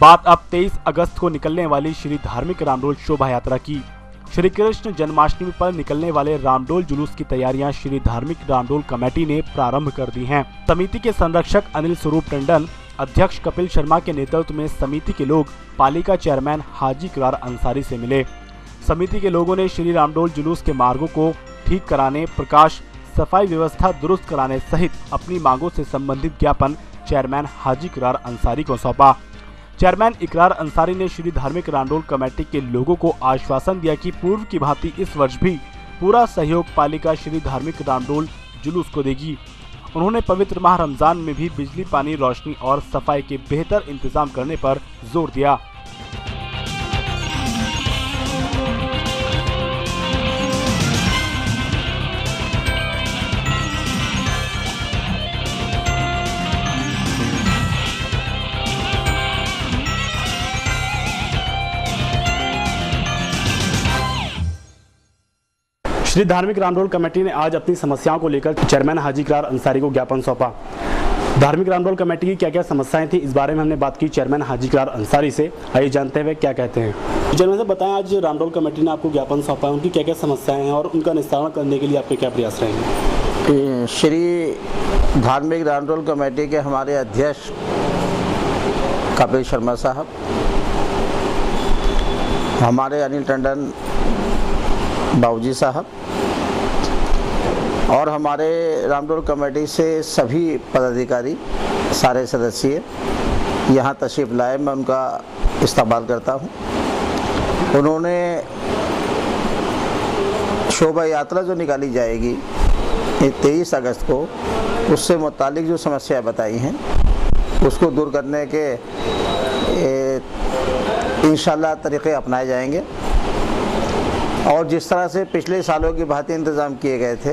बात अब 23 अगस्त को निकलने वाली श्री धार्मिक रामडोल शोभा यात्रा की। श्री कृष्ण जन्माष्टमी पर निकलने वाले रामडोल जुलूस की तैयारियां श्री धार्मिक रामडोल कमेटी ने प्रारंभ कर दी हैं। समिति के संरक्षक अनिल स्वरूप टंडन, अध्यक्ष कपिल शर्मा के नेतृत्व में समिति के लोग पालिका चेयरमैन हाजी इकरार अंसारी से मिले। समिति के लोगों ने श्री रामडोल जुलूस के मार्गों को ठीक कराने, प्रकाश, सफाई व्यवस्था दुरुस्त कराने सहित अपनी मांगों से संबंधित ज्ञापन चेयरमैन हाजी इकरार अंसारी को सौंपा। चेयरमैन इकरार अंसारी ने श्री धार्मिक रामडोल कमेटी के लोगों को आश्वासन दिया कि पूर्व की भांति इस वर्ष भी पूरा सहयोग पालिका श्री धार्मिक रामडोल जुलूस को देगी। उन्होंने पवित्र माह रमजान में भी बिजली, पानी, रोशनी और सफाई के बेहतर इंतजाम करने पर जोर दिया। श्री धार्मिक रामडोल कमेटी ने आज अपनी समस्याओं को लेकर चेयरमैन हाजी इकरार अंसारी को ज्ञापन सौंपा। धार्मिक रामडोल कमेटी की क्या क्या समस्याएं थी, इस बारे में हमने बात की चेयरमैन हाजी इकरार अंसारी से। आइए जानते हैं वे क्या कहते हैं। चेयरमैन साहब बताएं, आज रामडोल कमेटी ने आपको ज्ञापन सौंपा है, उनकी क्या क्या समस्याएं हैं और उनका निस्तारण करने के लिए आपके क्या प्रयास रहेंगे? श्री धार्मिक रामडोल कमेटी के हमारे अध्यक्ष कपिल शर्मा साहब, हमारे अनिल टंडन बाबूजी साहब और हमारे रामडोल कमेटी से सभी पदाधिकारी, सारे सदस्य यहाँ तशरीफ़ लाए, मैं उनका इस्तकबाल करता हूँ। उन्होंने शोभा यात्रा जो निकाली जाएगी 23 अगस्त को, उससे मुतालिक जो समस्या बताई हैं उसको दूर करने के इंशाल्लाह तरीक़े अपनाए जाएंगे और जिस तरह से पिछले सालों की भांति इंतज़ाम किए गए थे,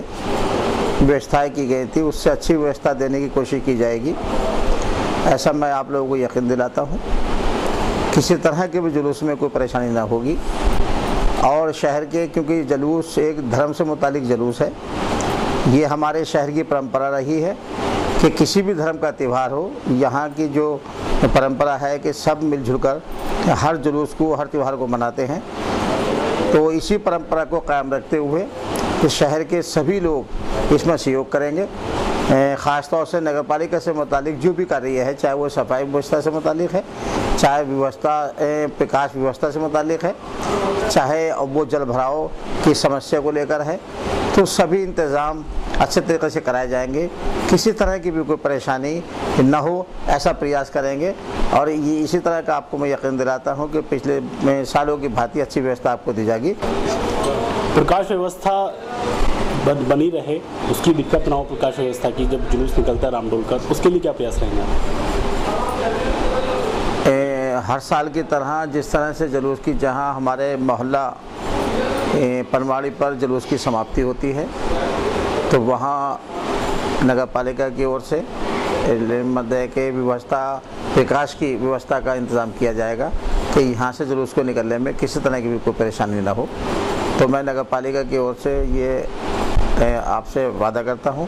व्यवस्थाएं की गई थी, उससे अच्छी व्यवस्था देने की कोशिश की जाएगी, ऐसा मैं आप लोगों को यकीन दिलाता हूँ। किसी तरह के भी जुलूस में कोई परेशानी ना होगी और शहर के, क्योंकि जुलूस एक धर्म से मुतालिक जुलूस है, ये हमारे शहर की परंपरा रही है कि किसी भी धर्म का त्यौहार हो, यहाँ की जो परंपरा है कि सब मिलजुल कर हर जुलूस को, हर त्यौहार को मनाते हैं। तो इसी परंपरा को कायम रखते हुए इस शहर के सभी लोग इसमें सहयोग करेंगे। ख़ास तौर से नगर पालिका से मुतालिक जो भी कार्य है, चाहे वो सफाई व्यवस्था से मुतालिक है, चाहे व्यवस्था प्रकाश व्यवस्था से मुतालिक है, चाहे वो जल भराव की समस्या को लेकर है, तो सभी इंतज़ाम अच्छे तरीके से कराए जाएंगे। किसी तरह की भी कोई परेशानी न हो, ऐसा प्रयास करेंगे और ये इसी तरह का आपको मैं यकीन दिलाता हूँ कि पिछले सालों की भांति अच्छी व्यवस्था आपको दी जाएगी। प्रकाश व्यवस्था बनी रहे, उसकी दिक्कत ना हो प्रकाश व्यवस्था की, जब जुलूस निकलता है रामडोल का, उसके लिए क्या प्रयास रहेंगे? हर साल की तरह जिस तरह से जुलूस की, जहाँ हमारे मोहल्ला पनवाड़ी पर जुलूस की समाप्ति होती है, तो वहाँ नगर पालिका की ओर से मध्य के व्यवस्था, प्रकाश की व्यवस्था का इंतज़ाम किया जाएगा कि यहाँ से जुलूस को निकलने में किसी तरह की भी कोई परेशानी ना हो। तो मैं नगर पालिका की ओर से ये आपसे वादा करता हूँ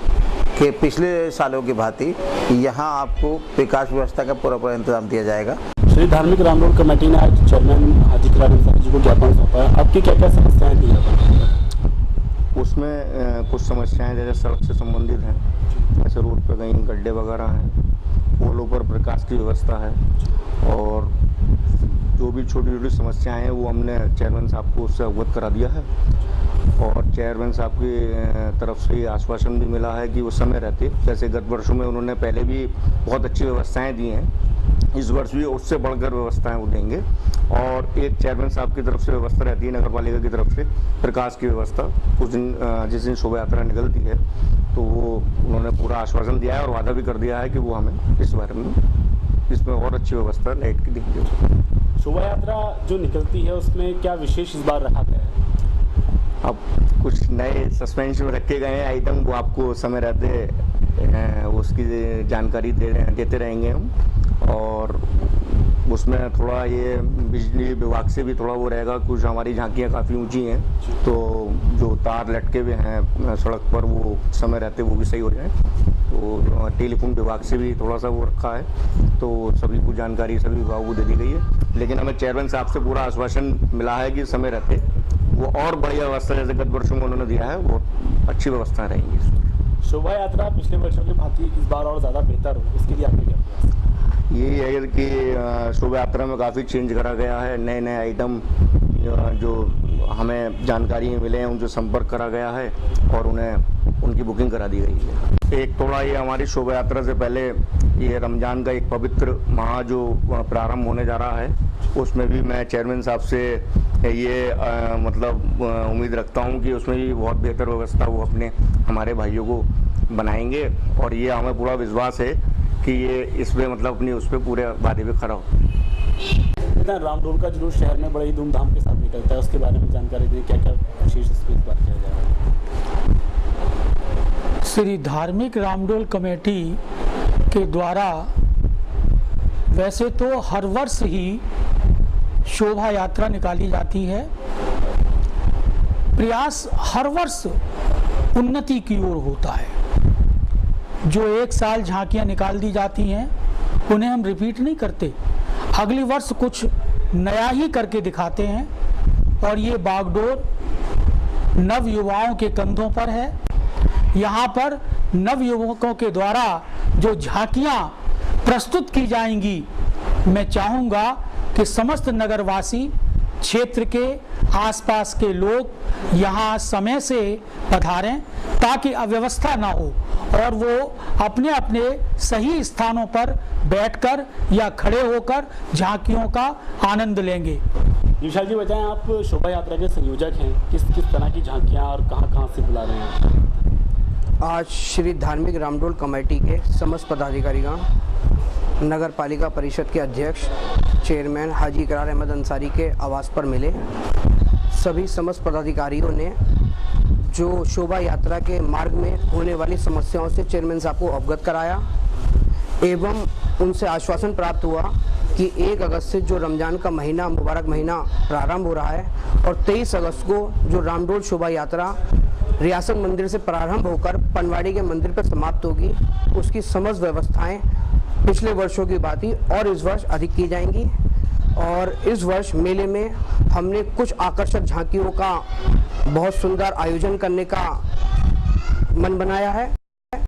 कि पिछले सालों की भांति यहाँ आपको प्रकाश व्यवस्था का पूरा इंतज़ाम दिया जाएगा। श्री धार्मिक रामडोल कमेटी ने आज चेयरमैन हाजी इकरार अंसारी जी को ज्ञापन सौंपा है, आपकी क्या क्या समस्याएं थी? उसमें कुछ समस्याएं जैसे सड़क से संबंधित हैं, जैसे रोड पर कहीं गड्ढे वगैरह हैं, पोलों पर प्रकाश की व्यवस्था है और जो भी छोटी छोटी समस्याएं हैं वो हमने चेयरमैन साहब को उससे अवगत करा दिया है और चेयरमैन साहब की तरफ से ये आश्वासन भी मिला है कि उस समय रहते, जैसे गत वर्षों में उन्होंने पहले भी बहुत अच्छी व्यवस्थाएं दी हैं, इस वर्ष भी उससे बढ़कर व्यवस्थाएं वो देंगे। और एक चेयरमैन साहब की तरफ से व्यवस्था रहती है नगर पालिका की तरफ से प्रकाश की व्यवस्था, उस दिन जिस दिन शोभा यात्रा निकलती है, तो वो उन्होंने पूरा आश्वासन दिया है और वादा भी कर दिया है कि वो हमें इस बारे में, इसमें और अच्छी व्यवस्था लाइट की देंगे। शोभा यात्रा जो निकलती है उसमें क्या विशेष इस बार रखा गया है? अब कुछ नए सस्पेंस में रखे गए हैं आइटम, वो आपको समय रहते उसकी जानकारी देते रहेंगे हम। और उसमें थोड़ा ये बिजली विभाग से भी थोड़ा वो रहेगा, कुछ हमारी झांकियाँ काफ़ी ऊंची हैं, तो जो तार लटके हुए हैं सड़क पर वो समय रहते वो भी सही हो जाए। तो टेलीफोन विभाग से भी थोड़ा सा वो रखा है, तो सभी को जानकारी सभी विभागों को दे दी गई है। लेकिन हमें चेयरमैन साहब से पूरा आश्वासन मिला है कि समय रहते वो और बढ़िया व्यवस्था जैसे गत वर्षों में उन्होंने दिया है, वो अच्छी व्यवस्था रहेंगी इसमें। शोभा यात्रा पिछले वर्षों की भांति इस बार और ज़्यादा बेहतर हो, इसके लिए आपके क्या प्रयास? यही है कि शोभा यात्रा में काफ़ी चेंज करा गया है, नए नए आइटम जो हमें जानकारी मिले हैं उनसे संपर्क करा गया है और उन्हें उनकी बुकिंग करा दी गई है। एक थोड़ा ये हमारी शोभा यात्रा से पहले ये रमज़ान का एक पवित्र माह जो प्रारंभ होने जा रहा है, उसमें भी मैं चेयरमैन साहब से ये मतलब उम्मीद रखता हूँ कि उसमें भी बहुत बेहतर व्यवस्था वो अपने हमारे भाइयों को बनाएंगे और ये हमें पूरा विश्वास है कि ये इसमें मतलब अपनी उस पर पूरे वादे पे खड़ा हो। रामडोल का जुलूस शहर में बड़े ही धूमधाम के साथ निकलता है, उसके बारे में जानकारी दें, क्या क्या विशेष इस बात किया जा रहा है? श्री धार्मिक रामडोल कमेटी के द्वारा वैसे तो हर वर्ष ही शोभा यात्रा निकाली जाती है। प्रयास हर वर्ष उन्नति की ओर होता है। जो एक साल झांकियां निकाल दी जाती हैं उन्हें हम रिपीट नहीं करते, अगले वर्ष कुछ नया ही करके दिखाते हैं और ये बागडोर नव युवाओं के कंधों पर है। यहाँ पर नव युवकों के द्वारा जो झांकियाँ प्रस्तुत की जाएंगी, मैं चाहूँगा कि समस्त नगरवासी, क्षेत्र के आसपास के लोग यहाँ समय से पधारें ताकि अव्यवस्था ना हो और वो अपने अपने सही स्थानों पर बैठकर या खड़े होकर झांकियों का आनंद लेंगे। विशाल जी बताएं, आप शोभा यात्रा के संयोजक हैं, किस किस तरह की झांकियाँ और कहाँ से बुला रहे हैं? आज श्री धार्मिक रामडोल कमेटी के समस्त पदाधिकारीगण, नगर पालिका परिषद के अध्यक्ष, चेयरमैन हाजी इकरार अहमद अंसारी के आवास पर मिले। सभी समस्त पदाधिकारियों ने जो शोभा यात्रा के मार्ग में होने वाली समस्याओं से चेयरमैन साहब को अवगत कराया एवं उनसे आश्वासन प्राप्त हुआ कि 1 अगस्त से जो रमज़ान का महीना, मुबारक महीना प्रारंभ हो रहा है और 23 अगस्त को जो रामडोल शोभा यात्रा रियासत मंदिर से प्रारंभ होकर पनवाड़ी के मंदिर पर समाप्त होगी, उसकी समस्त व्यवस्थाएं पिछले वर्षों की भांति और इस वर्ष अधिक की जाएंगी। और इस वर्ष मेले में हमने कुछ आकर्षक झांकियों का बहुत सुंदर आयोजन करने का मन बनाया है।